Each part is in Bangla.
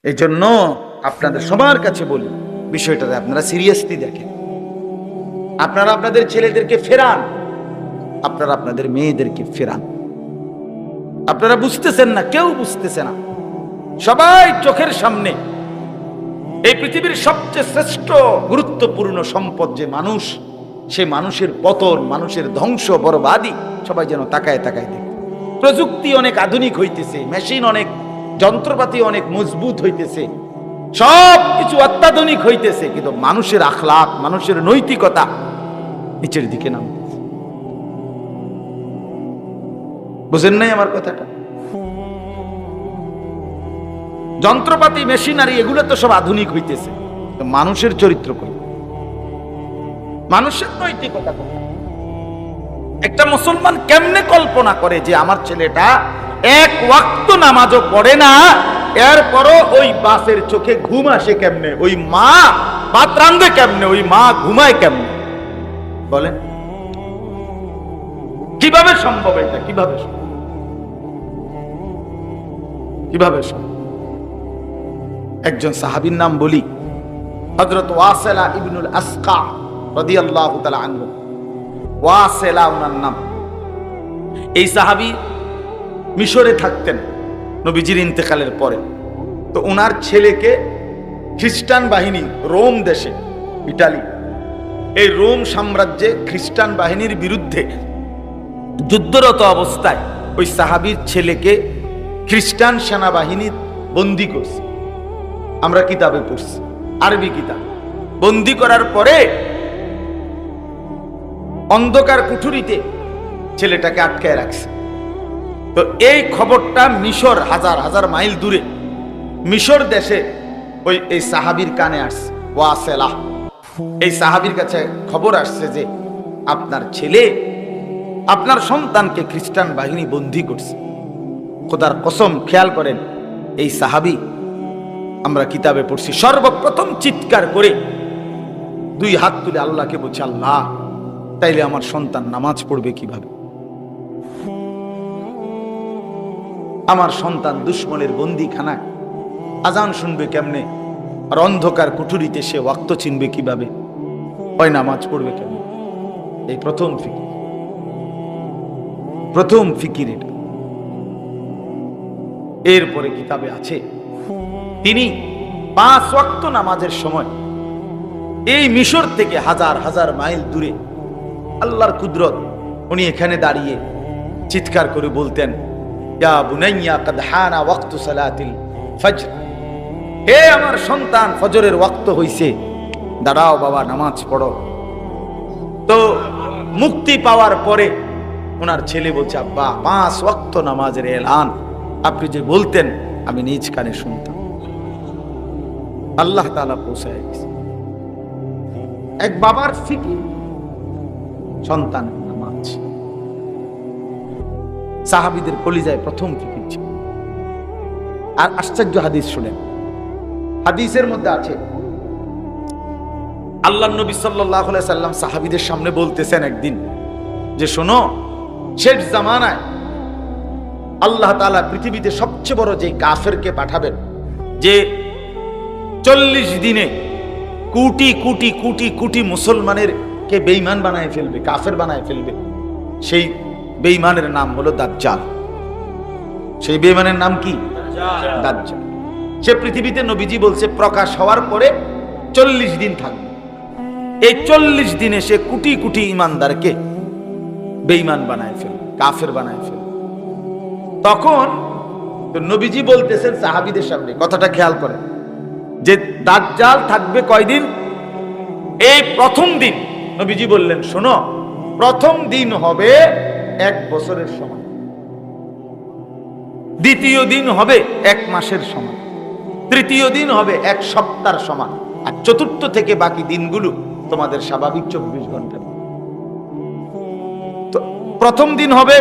এই জন্য আপনাদের সবার কাছে বলি, বিষয়টাতে আপনারা সিরিয়াসলি দেখেন। আপনারা আপনাদের ছেলেদেরকে ফেরান, আপনারা আপনাদের মেয়েদেরকে ফেরান। আপনারা বুঝতেছেন না, কেউ বুঝতেছে না। সবাই চোখের সামনে এই পৃথিবীর সবচেয়ে শ্রেষ্ঠ গুরুত্বপূর্ণ সম্পদ যে মানুষ, সে মানুষের পতন, মানুষের ধ্বংস, বরবাদি সবাই যেন তাকায় তাকায় দেখে। প্রযুক্তি অনেক আধুনিক হইতেছে, মেশিন অনেক, যন্ত্রপাতি অনেক মজবুত হইতেছে, সব কিছু অত্যাধুনিক হইতেছে, কিন্তু মানুষের আখলাক, মানুষের নৈতিকতা নিচের দিকে নামতেছে। বুঝেন নাই আমার কথাটা? যন্ত্রপাতি, মেশিনারি এগুলো তো সব আধুনিক হইতেছে, মানুষের চরিত্র কই, মানুষের নৈতিকতা কই? একটা মুসলমান কেমনে কল্পনা করে যে আমার ছেলেটা এক ওয়াক্ত নামাজও পড়ে না, এরপরও ওই বাসের চোখে ঘুম আসে কেমনে, ওই মা ভাত রান্ধে কেমনে, ওই মা ঘুমায় কেমনে? বলেন কিভাবে সম্ভব? এটা কিভাবে সম্ভব? কিভাবে সম্ভব? একজন সাহাবীর নাম বলি, হযরত ওয়াসিলা ইবনুল আসকা রাদিয়াল্লাহু তাআলা আনহু। ওয়াসিলা ওনার নাম। এই সাহাবী মিশরে থাকতেন নবীজির ইন্তেকালের পরে। তো ওনার ছেলেকে খ্রিস্টান বাহিনী, রোম দেশে, ইটালি, এই রোম সাম্রাজ্যে খ্রিস্টান বাহিনীর বিরুদ্ধে যুদ্ধরত অবস্থায় ওই সাহাবীর ছেলেকে খ্রিস্টান সেনাবাহিনী বন্দী করছে। আমরা কিতাবে পড়ছি, আরবি কিতাব। বন্দী করার পরে অন্ধকার কুঠুরিতে ছেলেটাকে আটকায় রাখছে। তো এই খবরটা মিশর, হাজার হাজার মাইল দূরে মিশর দেশে ওই এই সাহাবীর কানে আসছে। ওয়াসিলা, এই সাহাবীর কাছে খবর আসছে যে আপনার ছেলে, আপনার সন্তানকে খ্রিস্টান বাহিনী বন্দী করছে। খোদার কসম, খেয়াল করেন, এই সাহাবী, আমরা কিতাবে পড়ছি, সর্বপ্রথম চিৎকার করে দুই হাত তুলে আল্লাহকে বলছে, আল্লাহ, তাইলে আমার সন্তান নামাজ পড়বে কিভাবে? আমার সন্তান দুশ্মনের বন্দিখানায় আজান শুনবে কেমনে? আর অন্ধকার কুঠুরিতে সে ওয়াক্ত চিনবে কিভাবে? ওই নামাজ পড়বে কেমনে? এই প্রথম ফিকির, প্রথম ফিকির এটা। এরপরে কিতাবে আছে তিনি 5 ওয়াক্ত নামাজের সময় এই মিশর থেকে হাজার হাজার মাইল দূরে, আল্লাহর কুদরত, উনি এখানে দাঁড়িয়ে চিৎকার করে বলতেন, ইয়া বুনাইয়া কাদ হানা ওয়াক্তু সালাতিল ফজর, হে আমার সন্তান, ফজরের ওয়াক্ত হইছে, দাঁড়াও বাবা, নামাজ পড়ো। তো মুক্তি পাওয়ার পরে ওনার ছেলে বলছে, আব্বা, 5 ওয়াক্ত নামাজের এলান আপনি যে বলতেন, আমি নিজ কানে শুনতাম। আল্লাহ তাআলা পৌঁছায় গেছে। এক বাবার ফিকির, সন্তানের নামাজ। সাহাবীদের কলিজায় প্রথম ফিকির ছিল। আর আশ্চর্য হাদিস শুনেন, হাদিসের মধ্যে আছে আল্লাহর নবী সাল্লাল্লাহু আলাইহি সাল্লাম সাহাবীদের সামনে বলতেছেন একদিন যে, শোনো, শেষ জামানায় আল্লাহ তাআলা পৃথিবীতে সবচেয়ে বড় যে কাফেরকে পাঠাবেন, যে 40 দিনে কোটি কোটি কোটি কোটি মুসলমানের কে বেঈমান বানায় ফেলবে, কাফের বানায় ফেলবে, সেই বেঈমানের নাম হলো দাজ্জাল। সেই বেঈমানের নাম কি? দাজ্জাল। সে পৃথিবীতে, নবীজি বলছে, প্রকাশ হওয়ার পরে 40 দিন থাকবে। এই 40 দিনে সে কোটি কোটি ইমানদারকে বেঈমান বানায় ফেলবে, কাফের বানায় ফেলবে। তখন তো নবীজি বলতেছেন সাহাবীদের সামনে, কথাটা খেয়াল করেন, যে দাজ্জাল থাকবে কয়দিন? এই প্রথম দিন নবীজি বললেন, শোনো, প্রথম দিন হবে 1 বছরের সমান, দ্বিতীয় দিন হবে 1 মাসের সমান, তৃতীয় দিন হবে 1 সপ্তাহের সমান, আর চতুর্থ থেকে বাকি দিনগুলো তোমাদের স্বাভাবিক 24 ঘন্টা। তো প্রথম দিন হবে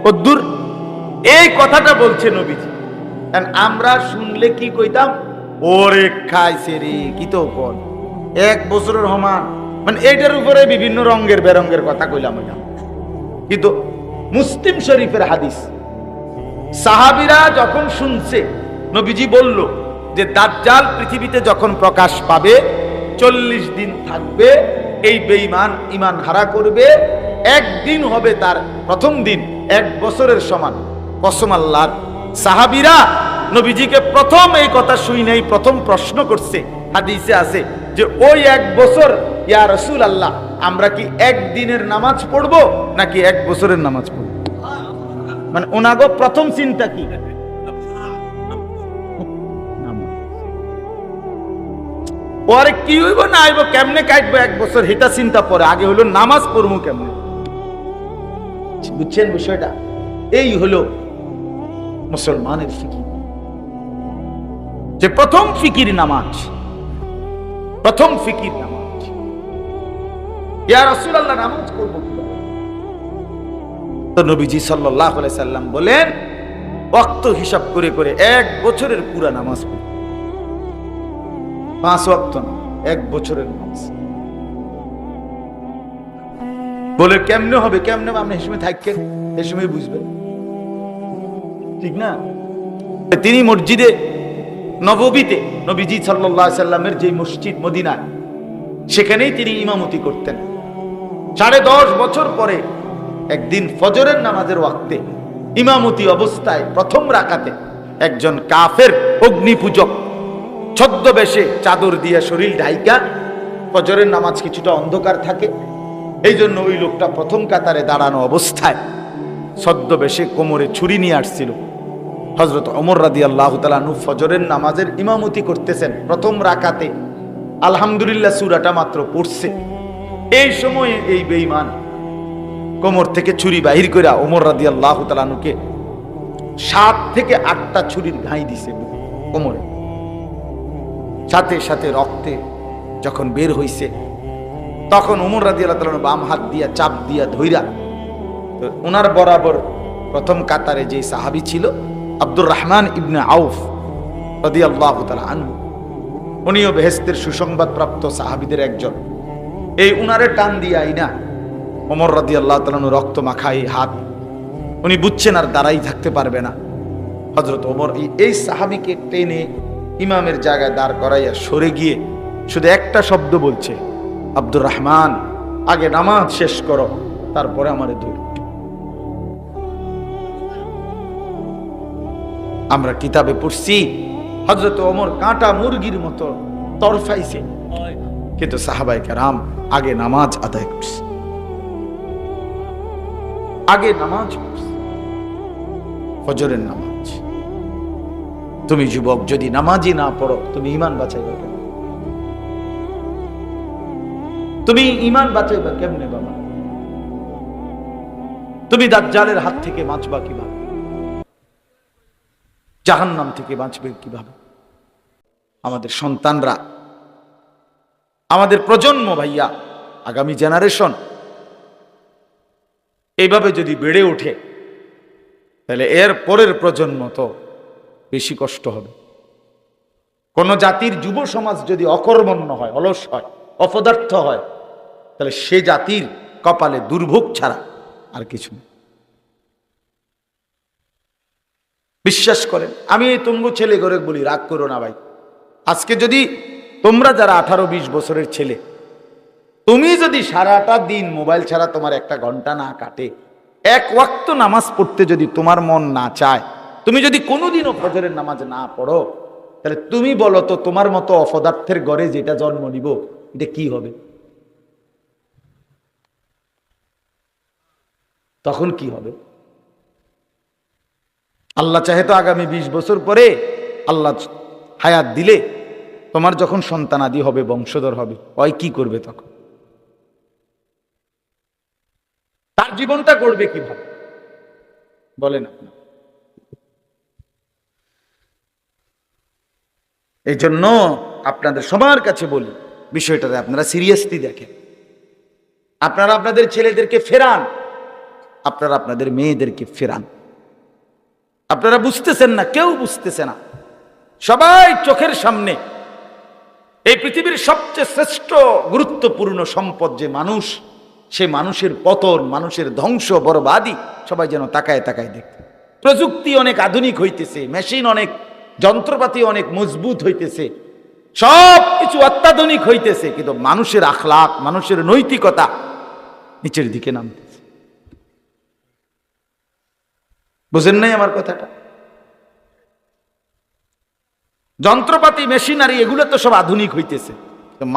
কদ্দুর, এই কথাটা বলছে নবীজি। আমরা শুনলে কি কইতাম? ওরে খাইছে রে, কি তো কোন 1 বছরের সমান, মানে এইটার উপরে বিভিন্ন রঙের বেরঙের কথা কইলাম। কিন্তু মুসলিম শরীফের হাদিস, সাহাবীরা যখন শুনছে নবীজি বলল যে দাজ্জাল পৃথিবীতে যখন প্রকাশ পাবে 40 দিন থাকবে, এই বেঈমান ঈমান হারা করবে, একদিন হবে তার প্রথম দিন 1 বছরের সমান। কসম আল্লাহর, সাহাবীরা নবীজিকে প্রথম এই কথা শুনেই প্রথম প্রশ্ন করছে, হাদিসে আছে যে ওই 1 বছর ইয়া রাসূলুল্লাহ, আমরা কি একদিনের নামাজ পড়বো নাকি 1 বছরের নামাজ পড়বো? মানে ওনাগো প্রথম চিন্তা কি? পরে কি হইব না হইব, কেমনে কাটবো 1 বছর, এটা চিন্তা পরে, আগে হলো নামাজ পড়বো কেমনে। বুঝছেন বিষয়টা? এই হলো মুসলমানের ফিকির, যে প্রথম ফিকির নামাজ, প্রথম ফিকির নামাজ। ইয়া রাসূলুল্লাহ, নামাজ পড়বো কিভাবে? তো নবীজি সাল্লাল্লাহু আলাইহি সাল্লাম বলেন, ওয়াক্ত হিসাব করে করে 1 বছরের পুরা নামাজ পড়ো। 5 ওয়াক্ত না, 1 বছরের নামাজ। বলে কেমনে হবে? কেমনে আপনি হিসেবে থাকেন, এই সময় বুঝবেন, ঠিক না? তিনি মসজিদে নববীতে, নবীজি সাল্লাল্লাহু আলাইহি সাল্লামের যে মসজিদ মদিনা, সেখানেই তিনি ইমামতি করতেন। 10.5 বছর পরে একদিন ফজরের নামাজের ওয়াক্তে ইমামতি অবস্থায় প্রথম রাকাতে একজন কাফের অগ্নিপূজক ছদ্মবেশে চাদর দিয়ে শরীর ঢাইকা, ফজরের নামাজ কিছুটা অন্ধকার থাকে, এই জন্য ওই লোকটা প্রথম কাতারে দাঁড়ানো অবস্থায় ছদ্মবেশে কোমরে ছুরি নিয়ে আসছিল। হযরত ওমর রাদিয়াল্লাহু তাআলা আনহু ফজরের নামাজের ইমামতি করতেছেন, প্রথম রাকাতে আলহামদুলিল্লাহ সূরাটা মাত্র পড়ছে। এই সময়ে এই বেঈমান কোমর থেকে ছুরি বাহির করে ওমর রাদিয়াল্লাহু তাআলা আনহুকে 7 থেকে 8টা ছুরির ঘাই দিছে কোমরে। সাথে সাথে রক্তে যখন বের হইছে, তখন ওমর রাদিয়াল্লাহু তাআলা বাম হাত দিয়া চাপ দিয়া ধইরা, তো ওনার বরাবর প্রথম কাতারে যে সাহাবী ছিল আব্দুর রহমান ইবনে আউফ রাদিয়াল্লাহু তাআলা আনহু, উনিও বেহেশতের সুসংবাদ প্রাপ্ত সাহাবীদের একজন। এই উনারে টান দিয়া আইনা ওমর রাদিয়াল্লাহু তাআলা আনহু রক্ত মাখা এই হাত, উনি বুঝছেন আর দাঁড়াই থাকতে পারবে না। হযরত ওমর এই সাহাবীকে টেনে ইমামের জায়গায় দাঁড় করাইয়া সরে গিয়ে শুধু একটা শব্দ বলছে, আব্দুর রহমান, আগে নামাজ শেষ করো, তারপরে আমারে ধরো। আমরা কিতাবে পড়ছি হযরত ওমর কাঁটা মুরগির মতো তরফাইছে, কিন্তু সাহাবায়ে কেরাম আগে নামাজ আদায় করছে, আগে নামাজ পড়ছে, ফজরের নামাজ। তুমি যুবক যদি নামাজই না পড়ো, তুমি ঈমান বাঁচাইবে কেমনে? তুমি ঈমান বাঁচাইবে কেমনে বাবা? তুমি দাজ্জালের হাত থেকে বাঁচবা কিভাবে? জাহান্নাম থেকে বাঁচবে কিভাবে? আমাদের সন্তানরা, আমাদের প্রজন্ম ভাইয়া, আগামী জেনারেশন এইভাবে যদি বেড়ে ওঠে, তাহলে এর পরের প্রজন্ম তো বেশি কষ্ট হবে। কোন জাতির যুব সমাজ যদি অকর্মণ্য হয়, অলস হয়, অপদার্থ হয়, তাহলে সে জাতির কপালে দুর্ভোগ ছাড়া আর কিছু নেই। বিশ্বাস করেন, আমি এই তুঙ্গ ছেলে করে বলি, রাগ করো না ভাই। আজকে যদি তোমরা যারা 18-20 বছরের ছেলে, তুমি যদি সারাটা দিন মোবাইল ছাড়া তোমার 1 ঘন্টা না কাটে, 1 ওয়াক্ত নামাজ পড়তে যদি তোমার মন না চায়, তুমি যদি কোনোদিনও ফজরের নামাজ না পড়ো, তাহলে তুমি বলো তো তোমার মতো অপদার্থের ঘরে যেটা জন্ম নিব, এটা কি হবে? তখন কি হবে? আল্লাহ চাহে তো আগামী 20 বছর পরে আল্লাহ হায়াত দিলে তোমার যখন সন্তানাদি হবে, বংশধর হবে, ওই কি করবে তখন? তার জীবনটা গড়বে কিভাবে বলেন আপনি? এই জন্য আপনাদের সবার কাছে বলি, বিষয়টাতে আপনারা সিরিয়াসলি দেখেন। আপনারা আপনাদের ছেলেদেরকে ফেরান, আপনারা আপনাদের মেয়েদেরকে ফেরান। আপনারা বুঝতেছেন না, কেউ বুঝতেছে না। সবাই চোখের সামনে এই পৃথিবীর সবচেয়ে শ্রেষ্ঠ গুরুত্বপূর্ণ সম্পদ যে মানুষ, সে মানুষের পতন, মানুষের ধ্বংস, বরবাদি সবাই যেন তাকায় তাকায় দেখতে। প্রযুক্তি অনেক আধুনিক হইতেছে, মেশিন অনেক যন্ত্রপাতি অনেক মজবুত হইতেছে, সব কিছু অত্যাধুনিক হইতেছে, কিন্তু মানুষের আখলাক, মানুষের নৈতিকতা নিচের দিকে নামতেছে। বুঝেন নাই আমার কথাটা? যন্ত্রপাতি, মেশিনারি এগুলো তো সব আধুনিক হইতেছে,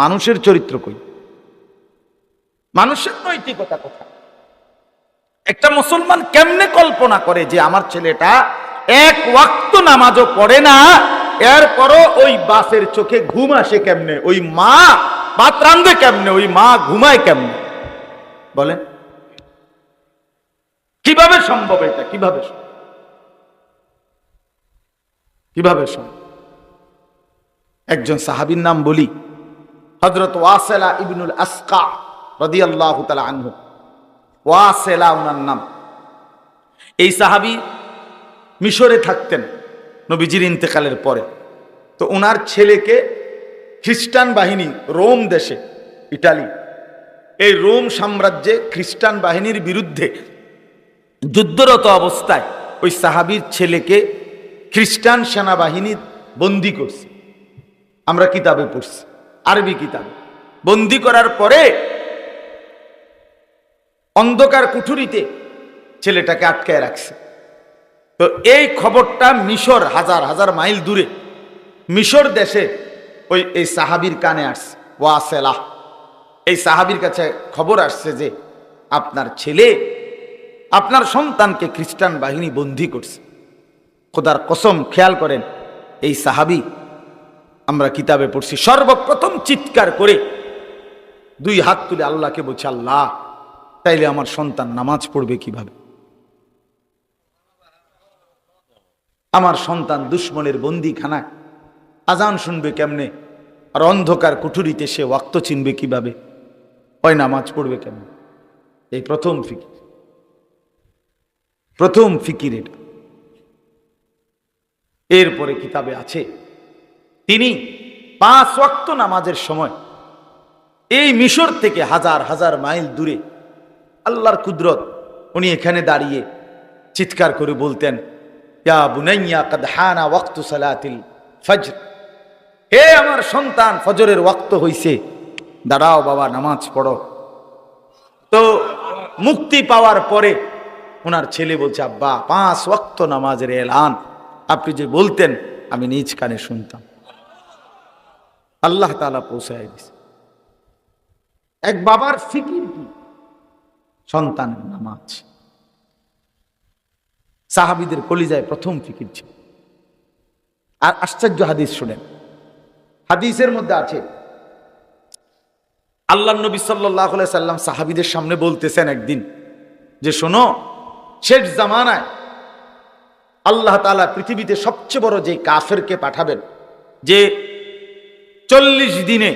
মানুষের চরিত্র কই? মানুষের নৈতিকতা কোথায়? একটা মুসলমান কেমনে কল্পনা করে যে আমার ছেলেটা এক ওয়াক্ত নামাজও পড়ে না, এরপরও ওই বাপের চোখে ঘুম আসে কেমনে, ওই মা ভাত রান্ধে কেমনে, ওই মা ঘুমায় কেমনে? বলেন কিভাবে সম্ভব এটা? কিভাবে সম্ভব? একজন সাহাবীর নাম বলি, হযরত ওয়াসিলা ইবনুল আসকা রাদিয়াল্লাহু তাআলা আনহু। ওয়াসিলা ওনার নাম। এই সাহাবী মিশরে থাকতেন নবীজির ইন্তেকালের পরে। তো ওনার ছেলেকে খ্রিস্টান বাহিনী, রোম দেশে, ইটালি, এই রোম সাম্রাজ্যে খ্রিস্টান বাহিনীর বিরুদ্ধে যুদ্ধরত অবস্থায় ওই সাহাবীর ছেলেকে খ্রিস্টান সেনাবাহিনী বন্দী করছে। আমরা কিতাবে পড়ছি, আরবি কিতাবে। বন্দী করার পরে অন্ধকার কুঠুরিতে ছেলেটাকে আটকায় রাখছে। তো এই খবরটা মিশর, হাজার হাজার মাইল দূরে মিশর দেশে এই সাহাবীর কানে আসছে। ওয়াসিলা, এই সাহাবীর কাছে খবর আসছে যে আপনার ছেলে, আপনার সন্তানকে খ্রিস্টান বাহিনী বন্দী করছে। খোদার কসম, খেয়াল করেন, এই সাহাবী, আমরা কিতাবে পড়ছি, সর্বপ্রথম চিৎকার করে দুই হাত তুলে আল্লাহকে বলছে, আল্লাহ, তাইলে আমার সন্তান নামাজ পড়বে কিভাবে? আমার সন্তান দুশ্মনের বন্দিখানায় আজান শুনবে কেমনে? আর অন্ধকার কুঠুরিতে সে ওয়াক্ত চিনবে কিভাবে? ওই নামাজ পড়বে কেমনে? এই প্রথম ফিকির এটা। এরপরে কিতাবে আছে তিনি 5 ওয়াক্ত নামাজের সময় এই মিশর থেকে হাজার হাজার মাইল দূরে, আল্লাহর কুদরত, উনি এখানে দাঁড়িয়ে চিৎকার করে বলতেন, ইয়া বুনাইয়া কাদ হানা ওয়াক্তু সালাতিল ফজর, হে আমার সন্তান, ফজরের ওয়াক্ত হইছে, দাঁড়াও বাবা, নামাজ পড়ো। তো মুক্তি পাওয়ার পরে ওনার ছেলে বলছে, আব্বা, 5 ওয়াক্ত নামাজের এলান আপনি যে বলতেন, আমি নিজ কানে শুনতাম। আল্লাহ তাআলা পৌঁছায় দিছে। এক বাবার ফিকির কি? সন্তানের নামাজ। সাহাবীদের কলিজায় প্রথম ফিকির ছিল। আর আশ্চর্য হাদিস শুনেন, হাদিসের মধ্যে আছে, আল্লাহর নবী সাল্লাল্লাহু আলাইহি সাল্লাম সাহাবীদের সামনে বলতেছেন একদিন যে, শোনো, শেষ জামানায় আল্লাহ তাআলা পৃথিবীতে সবচেয়ে বড় যে কাফেরকে পাঠাবেন, যে 40 দিনে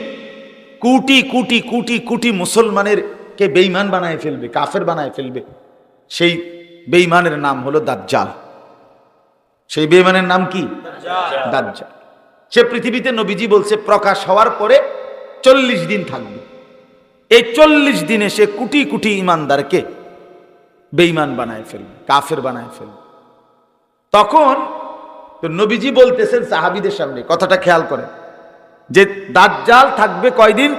কোটি কোটি কোটি কোটি মুসলমানের কে বেঈমান বানায় ফেলবে, কাফের বানায় ফেলবে, সেই বেঈমানের নাম হলো দাজ্জাল। সেই বেঈমানের নাম কি? দাজ্জাল। সে পৃথিবীতে, নবীজি বলছে, প্রকাশ হওয়ার পরে 40 দিন থাকবে। এই 40 দিনে সে কোটি কোটি ইমানদারকে বেঈমান বানায় ফেলবে, কাফের বানায় ফেলবে। তখন তো নবীজি বলতেছেন সাহাবীদের সামনে, কথাটা খেয়াল করেন, যে দাজ্জাল থাকবে কয়দিন?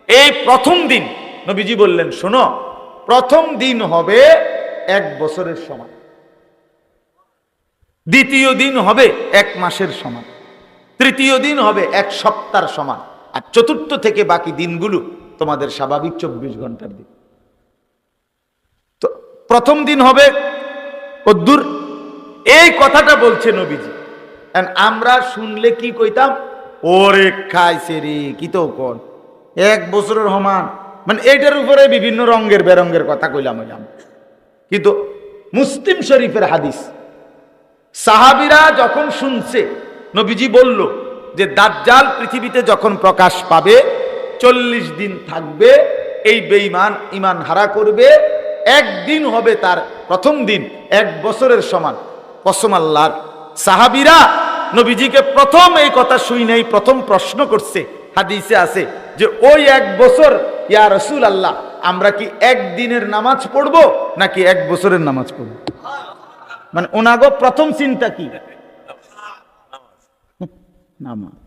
এই প্রথম দিন নবীজি বললেন, শোনো, প্রথম দিন হবে 1 বছরের সমান, দ্বিতীয় দিন হবে 1 মাসের সমান, তৃতীয় দিন হবে 1 সপ্তাহের সমান, আর চতুর্থ থেকে বাকি দিনগুলো তোমাদের স্বাভাবিক 24 ঘন্টার দিন। তো প্রথম দিন হবে কদ্দুর, এই কথাটা বলছে নবীজি। আমরা শুনলে কি কইতাম? ওরে খাইছে রে, কি তো কর, 1 বছরের সমান, মানে এইটার উপরে বিভিন্ন রঙের বেরঙ্গের কথা কইলাম। কিন্তু মুসলিম শরীফের হাদিস, সাহাবীরা যখন শুনছে নবীজি বলল যে দাজ্জাল পৃথিবীতে যখন প্রকাশ পাবে, 40 দিন থাকবে, এই বেঈমান ঈমান হারা করবে, একদিন হবে তার প্রথম দিন 1 বছরের সমান। কসম আল্লাহর, সাহাবীরা নবীজিকে প্রথম এই কথা শুনেই প্রথম প্রশ্ন করছে, হাদিসে আছে যে ওই 1 বছর, ইয়া রাসূলুল্লাহ, আমরা কি 1 দিনের নামাজ পড়বো নাকি 1 বছরের নামাজ পড়বো? মানে ওনাগো প্রথম চিন্তা কি? নামাজ।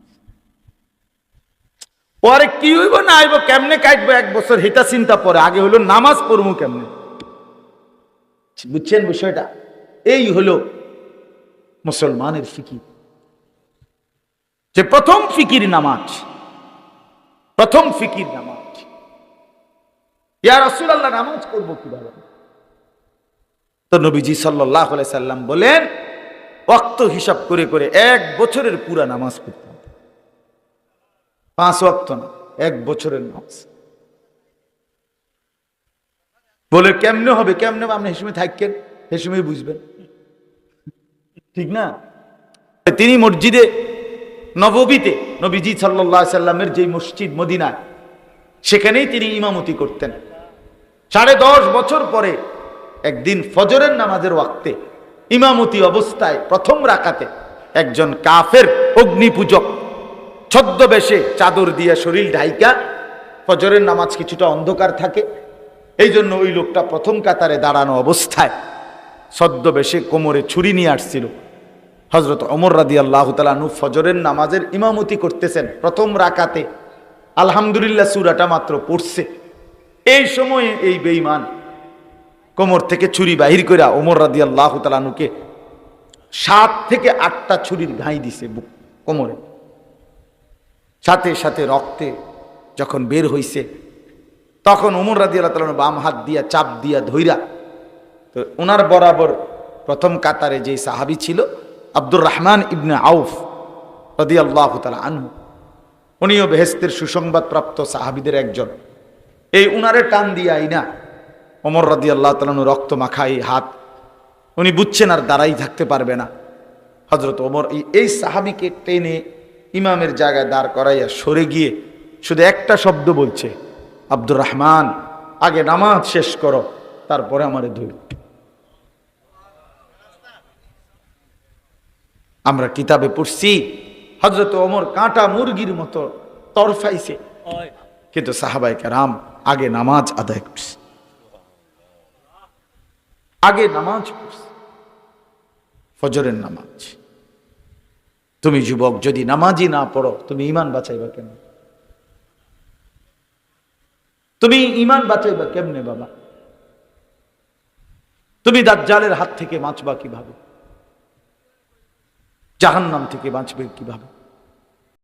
পরে কি হইব না আইব, কেমনে কাটবো 1 বছর, হিতা চিন্তা পরে। আগে হলো নামাজ পড়বো কেমনে। বুঝছেন বিষয়টা? এই হলো মুসলমানের ফিকির, যে প্রথম ফিকির নামাজ, প্রথম ফিকির নামাজ। ইয়া রাসূলুল্লাহ, নামাজ পড়বো কিভাবে? তো নবীজি সাল্লাল্লাহু আলাইহি সাল্লাম বলেন, ওয়াক্ত হিসাব করে করে 1 বছরের পুরা নামাজ পড়তে হবে। 5 ওয়াক্ত না, 1 বছরের নামাজ। বলে কেমনে হবে? কেমনে আপনি হেসুমে থাকেন, হেসুমে বুঝবেন, ঠিক না? তিনি মসজিদে নববীতে, নবীজি সাল্লাল্লাহু আলাইহি সাল্লামের যে মসজিদ মদিনায়, সেখানেই তিনি ইমামতি করতেন। 10.5 বছর পরে একদিন ফজরের নামাজের ওয়াক্তে ইমামতি অবস্থায় প্রথম রাকাতে একজন কাফের অগ্নিপূজক ছদ্মবেশে চাদর দিয়ে শরীর ঢাইকা, ফজরের নামাজ কিছুটা অন্ধকার থাকে, এই জন্য ওই লোকটা প্রথম কাতারে দাঁড়ানো অবস্থায় ছদ্মবেশে কোমরে ছুরি নিয়ে আসছিল। হযরত ওমর রাদিয়াল্লাহু তাআলা আনহু ফজরের নামাজের ইমামতি করতেছেন, প্রথম রাকাতে আলহামদুলিল্লাহ সূরাটা মাত্র পড়ছে। এই সময়ে এই বেঈমান কোমর থেকে ছুরি বাহির করে ওমর রাদিয়াল্লাহু তাআলা আনহুকে 7 থেকে 8টা ছুরির ঘাই দিছে কোমরে। সাথে সাথে রক্তে যখন বের হইছে, তখন ওমর রাদিয়াল্লাহু তাআলা বাম হাত দিয়া চাপ দিয়া ধইরা, তো ওনার বরাবর প্রথম কাতারে যে সাহাবী ছিল আব্দুর রহমান ইবনে আউফ রাদিয়াল্লাহু তাআলা আনহু, উনিও বেহেশতের সুসংবাদ প্রাপ্ত সাহাবীদের একজন। এই উনারে টান দিয়া আইনা ওমর রাদিয়াল্লাহু তাআলা আনহু রক্ত মাখা এই হাত, উনি বুঝছেন আর দাঁড়াই থাকতে পারবে না। হযরত ওমর এই সাহাবীকে টেনে ইমামের জায়গায় দাঁড় করাইয়া সরে গিয়ে শুধু একটা শব্দ বলছে, আব্দুর রহমান, আগে নামাজ শেষ করো, তারপরে আমারে ধরো। আমরা কিতাবে পড়ছি হযরত ওমর কাঁটা মুরগির মতো তরফাইছে, কিন্তু সাহাবায়ে কেরাম আগে নামাজ আদায় করছে, আগে নামাজ পড়ছে, ফজরের নামাজ। তুমি যুবক যদি নামাজই না পড়ো, তুমি ঈমান বাঁচাইবা কেন? তুমি ঈমান বাঁচাইবা কেমনে বাবা? তুমি দাজ্জালের হাত থেকে বাঁচবা কিভাবে? জাহান্নাম থেকে বাঁচবে কিভাবে?